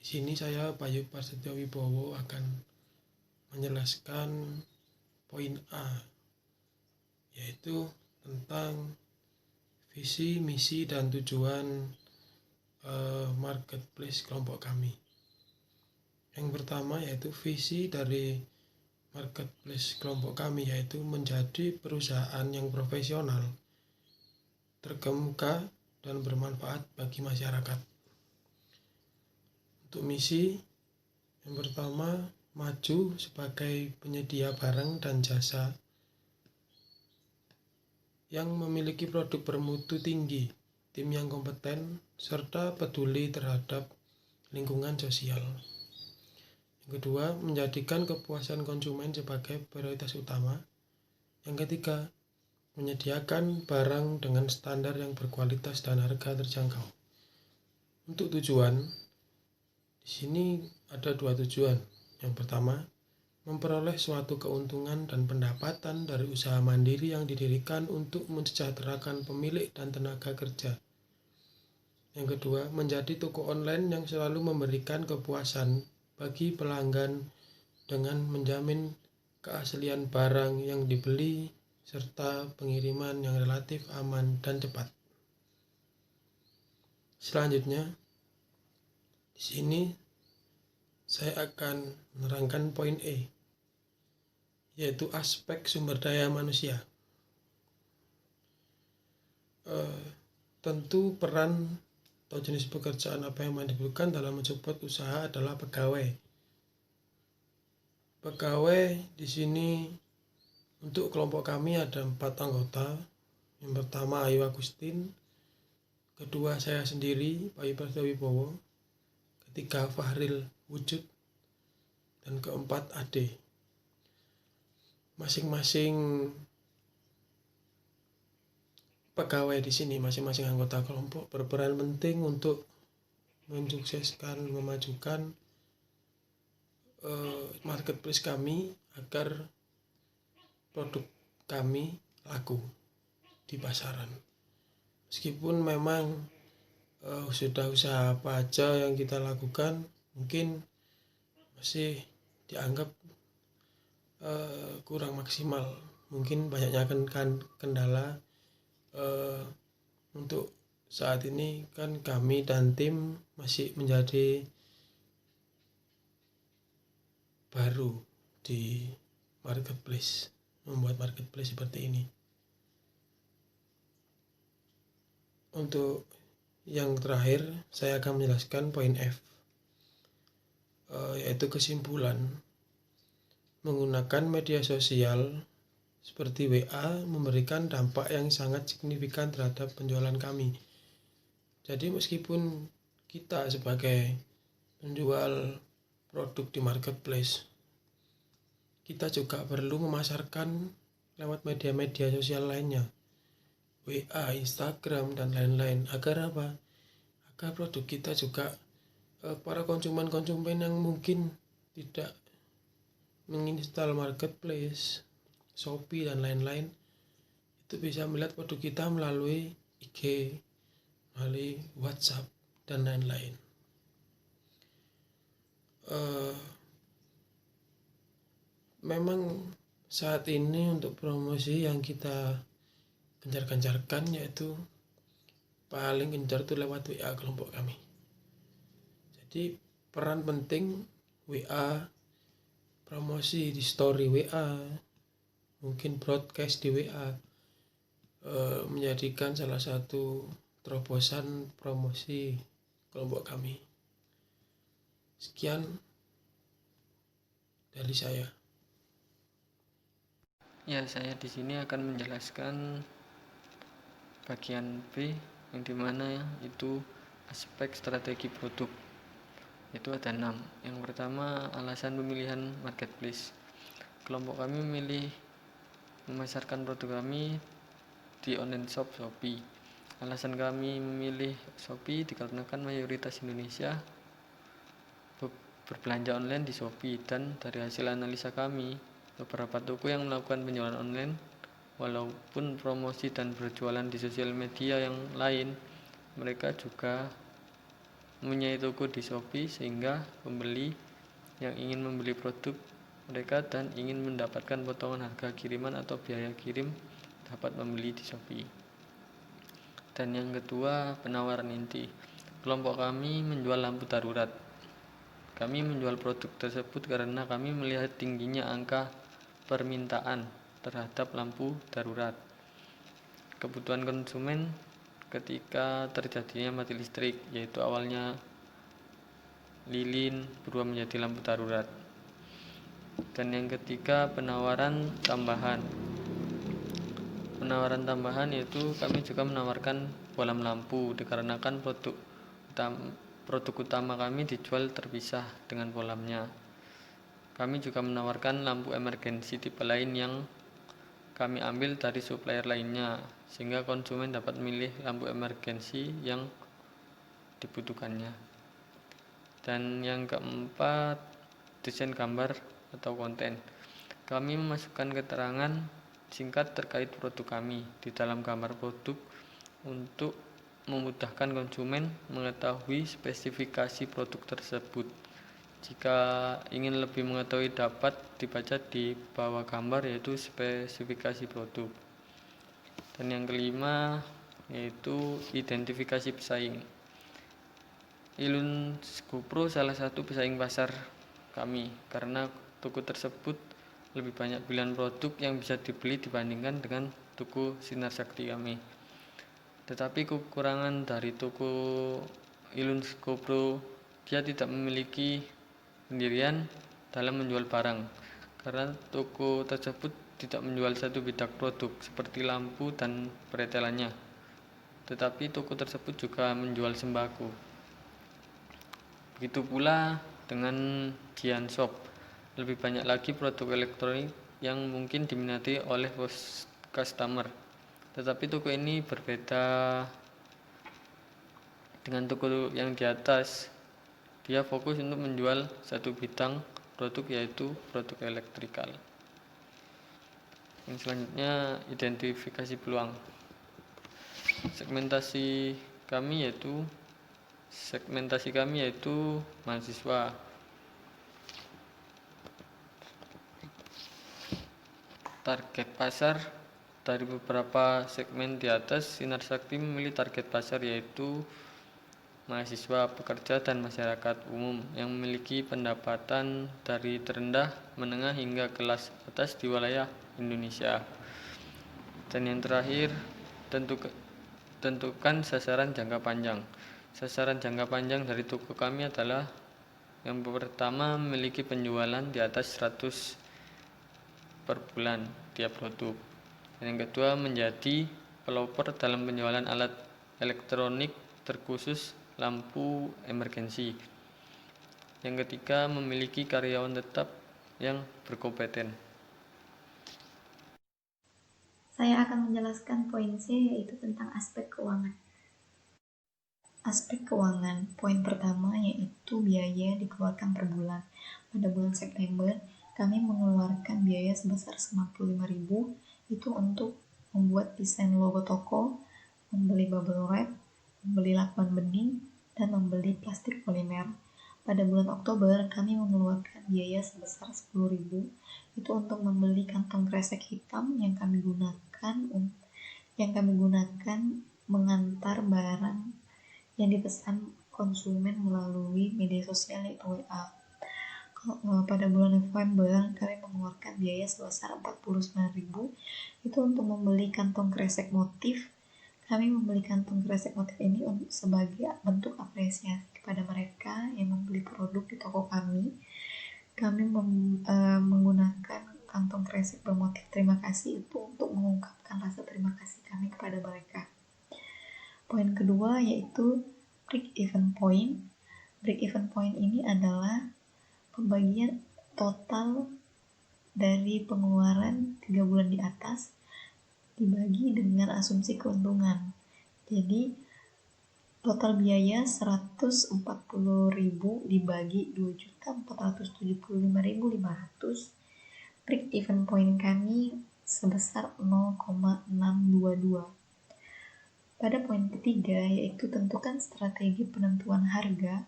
sini saya Bayu Prasetyo Wibowo akan menjelaskan poin A, yaitu tentang visi, misi, dan tujuan marketplace kelompok kami. Yang pertama yaitu visi dari marketplace kelompok kami, yaitu menjadi perusahaan yang profesional, terkemuka, dan bermanfaat bagi masyarakat. Untuk misi, yang pertama, maju sebagai penyedia barang dan jasa yang memiliki produk bermutu tinggi, tim yang kompeten, serta peduli terhadap lingkungan sosial. Yang kedua, menjadikan kepuasan konsumen sebagai prioritas utama. Yang ketiga, menyediakan barang dengan standar yang berkualitas dan harga terjangkau. Untuk tujuan, di sini ada 2 tujuan. Yang pertama, memperoleh suatu keuntungan dan pendapatan dari usaha mandiri yang didirikan untuk mensejahterakan pemilik dan tenaga kerja. Yang kedua, menjadi toko online yang selalu memberikan kepuasan bagi pelanggan dengan menjamin keaslian barang yang dibeli serta pengiriman yang relatif aman dan cepat. Selanjutnya, di sini saya akan menerangkan poin E, yaitu aspek sumber daya manusia. Tentu peran atau jenis pekerjaan apa yang dibutuhkan dalam mensupport usaha adalah pegawai. Pegawai di sini untuk kelompok kami ada 4 anggota. Yang pertama Ayu Agustin, kedua saya sendiri Bayu Prasetyo Wibowo, ketiga Fahril Wujud, dan keempat Ade. Masing-masing pegawai di sini, masing-masing anggota kelompok berperan penting untuk mensukseskan, memajukan marketplace kami agar produk kami laku di pasaran. Meskipun memang sudah usaha apa aja yang kita lakukan, mungkin masih dianggap kurang maksimal. Mungkin banyaknya kendala. Untuk saat ini kan kami dan tim masih menjadi baru di marketplace, membuat marketplace seperti ini. Untuk yang terakhir, saya akan menjelaskan poin F, yaitu kesimpulan. Menggunakan media sosial seperti WA memberikan dampak yang sangat signifikan terhadap penjualan kami. Jadi meskipun kita sebagai penjual produk di marketplace, kita juga perlu memasarkan lewat media-media sosial lainnya, WA, Instagram, dan lain-lain. Agar apa? Agar produk kita juga para konsumen yang mungkin tidak menginstal marketplace, Shopee, dan lain-lain, itu bisa melihat produk kita melalui IG, melalui WhatsApp, dan lain-lain. Memang saat ini untuk promosi yang kita gencar-gencarkan yaitu paling gencar itu lewat WA kelompok kami. Jadi peran penting WA, promosi di story WA, mungkin broadcast di WA, menjadikan salah satu terobosan promosi kelompok kami. Sekian dari saya. Ya, saya di sini akan menjelaskan bagian B, yang dimana itu aspek strategi produk. Itu ada 6. Yang pertama, alasan pemilihan marketplace. Kelompok kami memilih memasarkan produk kami di online shop Shopee. Alasan kami memilih Shopee dikarenakan mayoritas Indonesia berbelanja online di Shopee, dan dari hasil analisa kami, beberapa toko yang melakukan penjualan online walaupun promosi dan berjualan di sosial media yang lain, mereka juga mempunyai toko di Shopee sehingga pembeli yang ingin membeli produk mereka dan ingin mendapatkan potongan harga kiriman atau biaya kirim dapat membeli di Shopee. Dan yang kedua, penawaran inti. Kelompok kami menjual lampu darurat. Kami menjual produk tersebut karena kami melihat tingginya angka permintaan terhadap lampu darurat. Kebutuhan konsumen ketika terjadinya mati listrik, yaitu awalnya lilin berubah menjadi lampu darurat. Dan yang ketiga, penawaran tambahan. Penawaran tambahan yaitu kami juga menawarkan bohlam lampu dikarenakan produk utama kami dijual terpisah dengan bohlamnya. Kami juga menawarkan lampu emergensi tipe lain yang kami ambil dari supplier lainnya sehingga konsumen dapat memilih lampu emergensi yang dibutuhkannya. Dan yang keempat, desain gambar atau konten. Kami memasukkan keterangan singkat terkait produk kami di dalam gambar produk untuk memudahkan konsumen mengetahui spesifikasi produk tersebut. Jika ingin lebih mengetahui dapat dibaca di bawah gambar yaitu spesifikasi produk. Dan yang kelima yaitu identifikasi pesaing. Ilun GoPro salah satu pesaing pasar kami karena toko tersebut lebih banyak pilihan produk yang bisa dibeli dibandingkan dengan toko Sinar Sakti kami. Tetapi kekurangan dari toko Ilun GoPro, dia tidak memiliki pendirian dalam menjual barang karena toko tersebut tidak menjual satu bidang produk seperti lampu dan peretelannya, tetapi toko tersebut juga menjual sembako. Begitu pula dengan Jian Shop, lebih banyak lagi produk elektronik yang mungkin diminati oleh customer, tetapi toko ini berbeda dengan toko yang di atas. Dia fokus untuk menjual satu bidang produk yaitu produk elektrikal. Yang selanjutnya, identifikasi peluang. Segmentasi kami yaitu mahasiswa. Target pasar dari beberapa segmen di atas, Sinar Sakti memilih target pasar yaitu mahasiswa, pekerja, dan masyarakat umum yang memiliki pendapatan dari terendah, menengah hingga kelas atas di wilayah Indonesia. Dan yang terakhir, tentukan sasaran jangka panjang. Sasaran jangka panjang dari toko kami adalah yang pertama memiliki penjualan di atas 100 per bulan tiap produk. Dan yang kedua menjadi pelopor dalam penjualan alat elektronik terkhusus lampu emergensi. Yang ketiga memiliki karyawan tetap yang berkompeten. Saya akan menjelaskan poin C yaitu tentang aspek keuangan. Aspek keuangan, poin pertama yaitu biaya dikeluarkan per bulan. Pada bulan September, kami mengeluarkan biaya sebesar 95.000 itu untuk membuat desain logo toko, membeli bubble wrap, membeli lakban bening, dan membeli plastik polimer. Pada bulan Oktober, kami mengeluarkan biaya sebesar 10.000 itu untuk membeli kantong kresek hitam yang kami gunakan mengantar barang yang dipesan konsumen melalui media sosial yaitu WA. Pada bulan November, kami mengeluarkan biaya sebesar 49.000 itu untuk membeli kantong kresek motif. Kami membeli kantong kresek motif ini sebagai bentuk apresiasi kepada mereka yang membeli produk di toko kami. Kami menggunakan kantong kresek bermotif terima kasih itu untuk mengungkapkan rasa terima kasih kami kepada mereka. Poin kedua yaitu break-even point. Break-even point ini adalah pembagian total dari pengeluaran 3 bulan di atas dibagi dengan asumsi keuntungan. Jadi total biaya 140.000 dibagi 2.475.500. Break even point kami sebesar 0,622. Pada poin ketiga, yaitu tentukan strategi penentuan harga,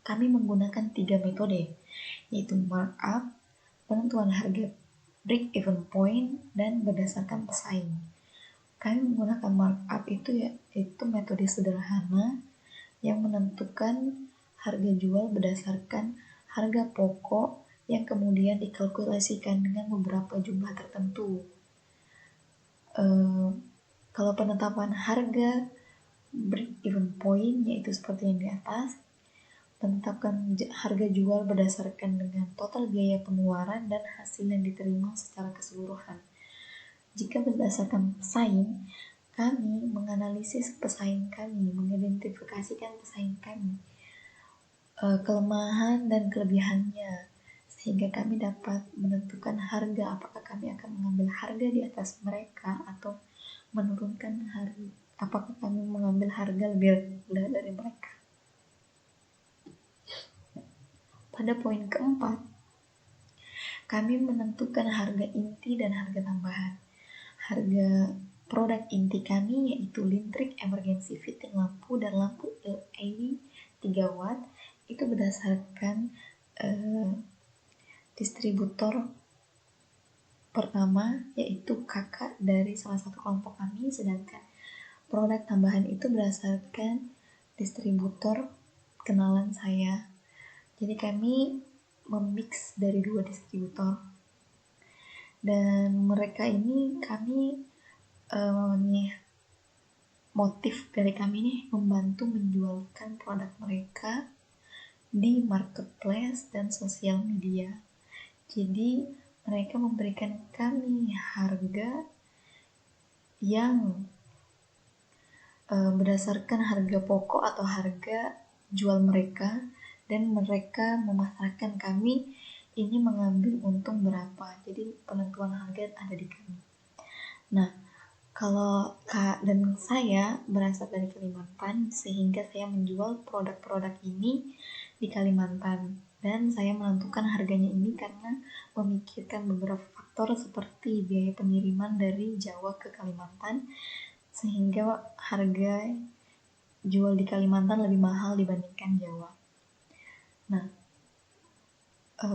kami menggunakan 3 metode, yaitu markup, penentuan harga break-even point, dan berdasarkan pesaing. Kami menggunakan markup itu metode sederhana yang menentukan harga jual berdasarkan harga pokok yang kemudian dikalkulasikan dengan beberapa jumlah tertentu. Kalau penetapan harga break-even point yaitu seperti yang di atas, menetapkan harga jual berdasarkan dengan total biaya pengeluaran dan hasil yang diterima secara keseluruhan. Jika berdasarkan pesaing, kami menganalisis pesaing kami, mengidentifikasikan pesaing kami, kelemahan dan kelebihannya, sehingga kami dapat menentukan harga, apakah kami akan mengambil harga di atas mereka atau menurunkan harga, apakah kami mengambil harga lebih rendah dari mereka. Pada poin keempat, kami menentukan harga inti dan harga tambahan. Harga produk inti kami yaitu listrik emergency fitting lampu dan lampu LED 3 watt itu berdasarkan distributor pertama yaitu kakak dari salah satu kelompok kami, sedangkan produk tambahan itu berdasarkan distributor kenalan saya. Jadi kami memix dari 2 distributor, dan mereka ini kami motif dari kami nih membantu menjualkan produk mereka di marketplace dan sosial media. Jadi mereka memberikan kami harga yang berdasarkan harga pokok atau harga jual mereka, dan mereka memasarkan kami ini mengambil untung berapa. Jadi penentuan harga ada di kami. Nah, kalau Kak dan saya berasal dari Kalimantan, sehingga saya menjual produk-produk ini di Kalimantan, dan saya menentukan harganya ini karena memikirkan beberapa faktor seperti biaya pengiriman dari Jawa ke Kalimantan, sehingga harga jual di Kalimantan lebih mahal dibandingkan Jawa. Nah,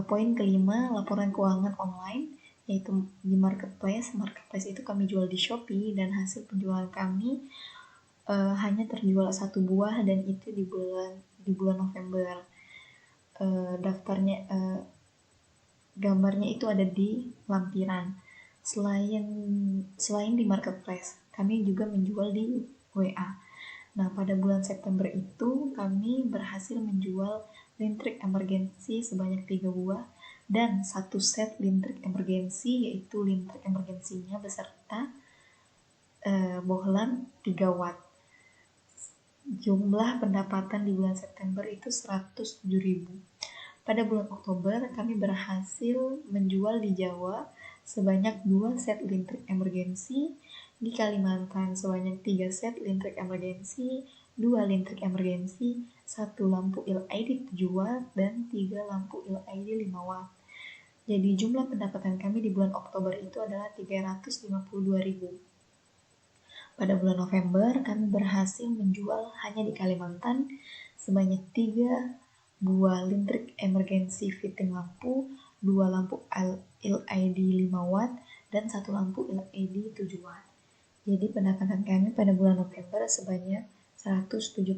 poin kelima, laporan keuangan online, yaitu di marketplace. Marketplace itu kami jual di Shopee, dan hasil penjualan kami hanya terjual 1 buah, dan itu di bulan November. Daftarnya gambarnya itu ada di lampiran. Selain di marketplace, kami juga menjual di WA. Nah, pada bulan September itu kami berhasil menjual listrik emergency sebanyak 3 buah dan 1 set listrik emergency, yaitu listrik emergensinya beserta bohlam 3 watt. Jumlah pendapatan di bulan September itu 107.000. Pada bulan Oktober kami berhasil menjual di Jawa sebanyak 2 set listrik emergency, di Kalimantan sebanyak 3 set listrik emergency, 2 listrik emergency, 1 lampu LED 7 watt, dan 3 lampu LED 5 watt. Jadi jumlah pendapatan kami di bulan Oktober itu adalah 352.000. Pada bulan November kami berhasil menjual hanya di Kalimantan sebanyak 3 buah listrik emergency fitting lampu, 2 lampu LED 5 watt, dan 1 lampu LED 7 watt. Jadi pendapatan kami pada bulan November sebanyak 177.000.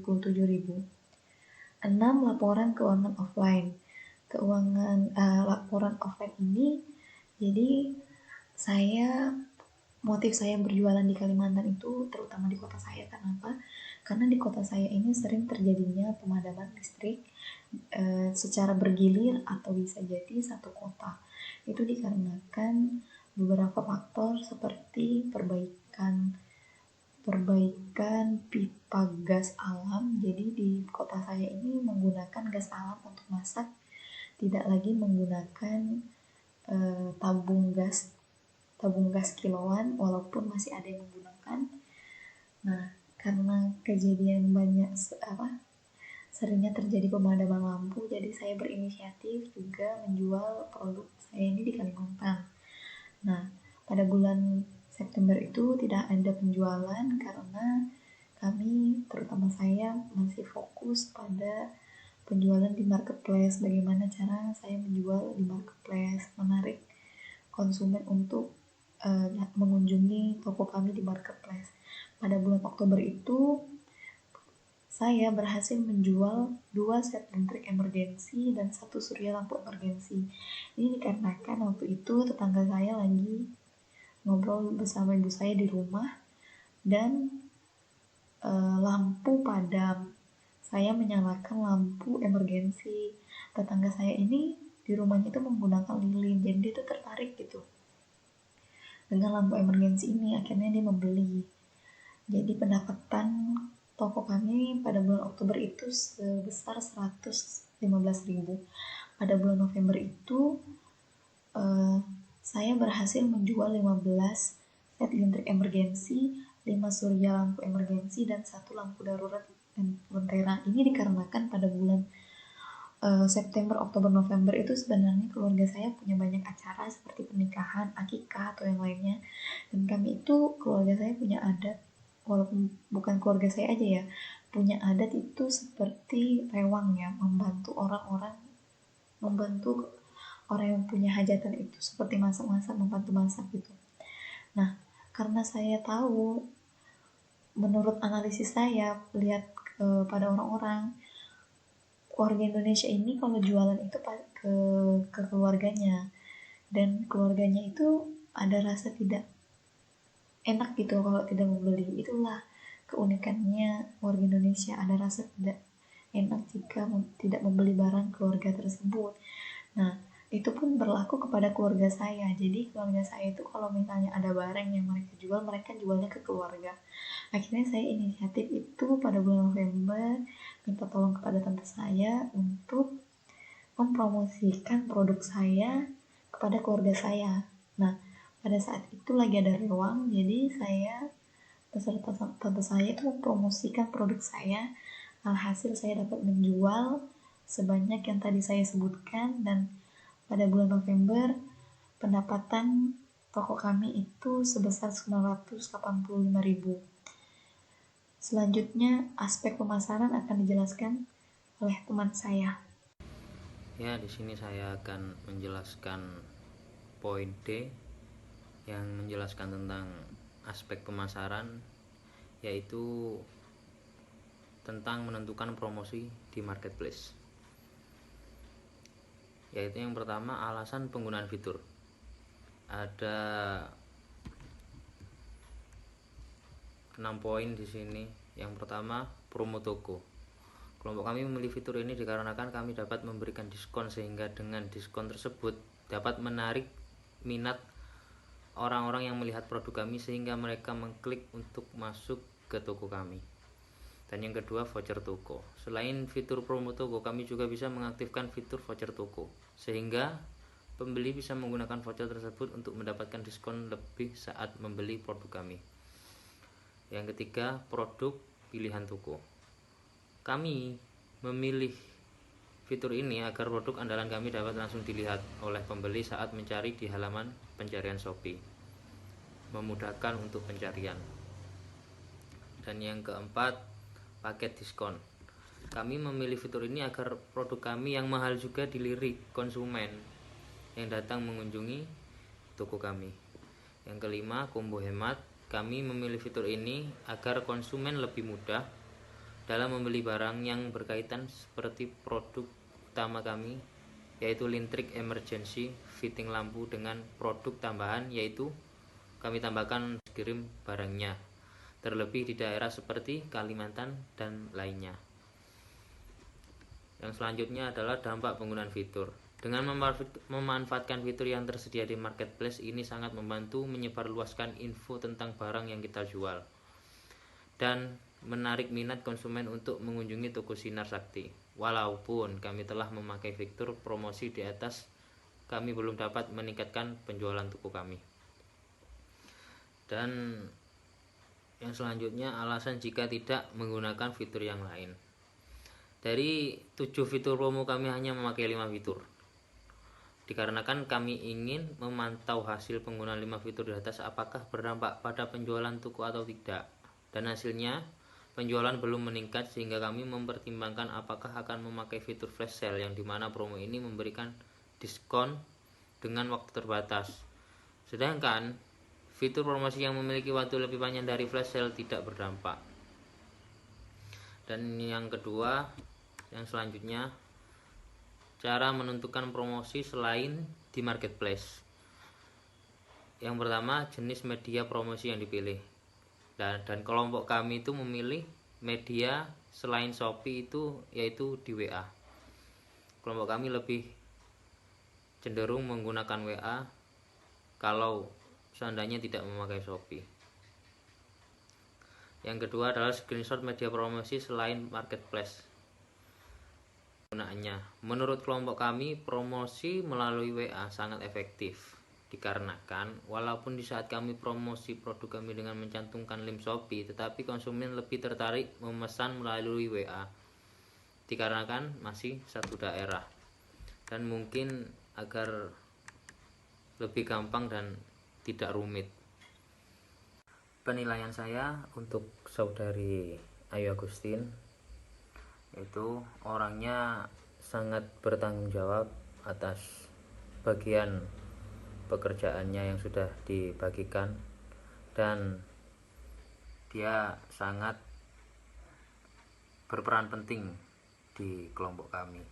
6. Laporan keuangan offline. Laporan offline ini, jadi motif saya berjualan di Kalimantan itu terutama di kota saya. Kenapa? Karena di kota saya ini sering terjadinya pemadaman listrik secara bergilir atau bisa jadi satu kota. Itu dikarenakan beberapa faktor seperti perbaikan pipa gas alam. Jadi di kota saya ini menggunakan gas alam untuk masak, tidak lagi menggunakan tabung gas kiloan, walaupun masih ada yang menggunakan. Nah, karena kejadian seringnya terjadi pemadaman lampu, jadi saya berinisiatif juga menjual produk saya ini di Kalimantan. Nah, pada bulan September itu tidak ada penjualan karena kami, terutama saya, masih fokus pada penjualan di marketplace. Bagaimana cara saya menjual di marketplace, menarik konsumen untuk mengunjungi toko kami di marketplace. Pada bulan Oktober itu saya berhasil menjual 2 set listrik emergensi dan 1 surya lampu emergensi. Ini dikarenakan waktu itu tetangga saya lagi ngobrol bersama ibu saya di rumah dan lampu padam. Saya menyalakan lampu emergensi. Tetangga saya ini di rumahnya itu menggunakan lilin, jadi dia tuh tertarik gitu dengan lampu emergensi ini. Akhirnya dia membeli. Jadi pendapatan toko kami pada bulan Oktober itu sebesar 115.000. Pada bulan November itu saya berhasil menjual 15 set listrik emergensi, 5 surya lampu emergensi, dan 1 lampu darurat dan lentera. Ini dikarenakan pada bulan September, Oktober, November itu sebenarnya keluarga saya punya banyak acara seperti pernikahan, akikah, atau yang lainnya. Dan kami itu, keluarga saya punya adat, walaupun bukan keluarga saya aja ya, punya adat itu seperti rewang ya, membantu orang yang punya hajatan itu seperti masak-masak, membantu masak gitu. Nah, karena saya tahu, menurut analisis saya, lihat pada orang-orang, warga Indonesia ini kalau jualan itu ke keluarganya, dan keluarganya itu ada rasa tidak enak gitu kalau tidak membeli. Itulah keunikannya warga Indonesia, ada rasa tidak enak jika tidak membeli barang keluarga tersebut. Nah, itu pun berlaku kepada keluarga saya. Jadi keluarga saya itu kalau misalnya ada barang yang mereka jual, mereka jualnya ke keluarga. Akhirnya saya inisiatif itu pada bulan November minta tolong kepada tante saya untuk mempromosikan produk saya kepada keluarga saya. Nah, pada saat itu lagi ada rewang, jadi saya beserta tante saya itu mempromosikan produk saya. Alhasil saya dapat menjual sebanyak yang tadi saya sebutkan, dan pada bulan November pendapatan toko kami itu sebesar 985.000. Selanjutnya aspek pemasaran akan dijelaskan oleh teman saya. Ya, di sini saya akan menjelaskan poin D yang menjelaskan tentang aspek pemasaran, yaitu tentang menentukan promosi di marketplace. Yaitu yang pertama, alasan penggunaan fitur. Ada 6 poin di sini. Yang pertama, promo toko. Kelompok kami memilih fitur ini dikarenakan kami dapat memberikan diskon, sehingga dengan diskon tersebut dapat menarik minat orang-orang yang melihat produk kami sehingga mereka mengklik untuk masuk ke toko kami. Dan yang kedua, voucher toko. Selain fitur promo toko, kami juga bisa mengaktifkan fitur voucher toko, sehingga pembeli bisa menggunakan voucher tersebut untuk mendapatkan diskon lebih saat membeli produk kami. Yang ketiga, produk pilihan toko. Kami memilih fitur ini agar produk andalan kami dapat langsung dilihat oleh pembeli saat mencari di halaman pencarian Shopee, memudahkan untuk pencarian. Dan yang keempat, paket diskon. Kami memilih fitur ini agar produk kami yang mahal juga dilirik konsumen yang datang mengunjungi toko kami. Yang kelima, combo hemat. Kami memilih fitur ini agar konsumen lebih mudah dalam membeli barang yang berkaitan seperti produk utama kami, yaitu listrik emergency, fitting lampu, dengan produk tambahan yaitu kami tambahkan kirim barangnya, terlebih di daerah seperti Kalimantan dan lainnya. Yang selanjutnya adalah dampak penggunaan fitur. Dengan memanfaatkan fitur yang tersedia di marketplace, ini sangat membantu menyebarluaskan info tentang barang yang kita jual dan menarik minat konsumen untuk mengunjungi toko Sinar Sakti. Walaupun kami telah memakai fitur promosi di atas, kami belum dapat meningkatkan penjualan toko kami. Dan yang selanjutnya, alasan jika tidak menggunakan fitur yang lain. Dari 7 fitur promo, kami hanya memakai 5 fitur. Dikarenakan kami ingin memantau hasil penggunaan 5 fitur di atas apakah berdampak pada penjualan toko atau tidak. Dan hasilnya penjualan belum meningkat sehingga kami mempertimbangkan apakah akan memakai fitur flash sale yang dimana promo ini memberikan diskon dengan waktu terbatas. Sedangkan fitur promosi yang memiliki waktu lebih panjang dari flash sale tidak berdampak. Dan yang kedua, yang selanjutnya, cara menentukan promosi selain di marketplace. Yang pertama, jenis media promosi yang dipilih. Dan kelompok kami itu memilih media selain Shopee itu yaitu di WA. Kelompok kami lebih cenderung menggunakan WA kalau seandainya tidak memakai Shopee. Yang kedua adalah screenshot media promosi selain marketplace. Gunaannya, menurut kelompok kami, promosi melalui WA sangat efektif. Dikarenakan, walaupun di saat kami promosi produk kami dengan mencantumkan link Shopee, tetapi konsumen lebih tertarik memesan melalui WA. Dikarenakan masih satu daerah. Dan mungkin agar lebih gampang dan tidak rumit. Penilaian saya untuk saudari Ayu Agustin itu orangnya sangat bertanggung jawab atas bagian pekerjaannya yang sudah dibagikan, dan dia sangat berperan penting di kelompok kami.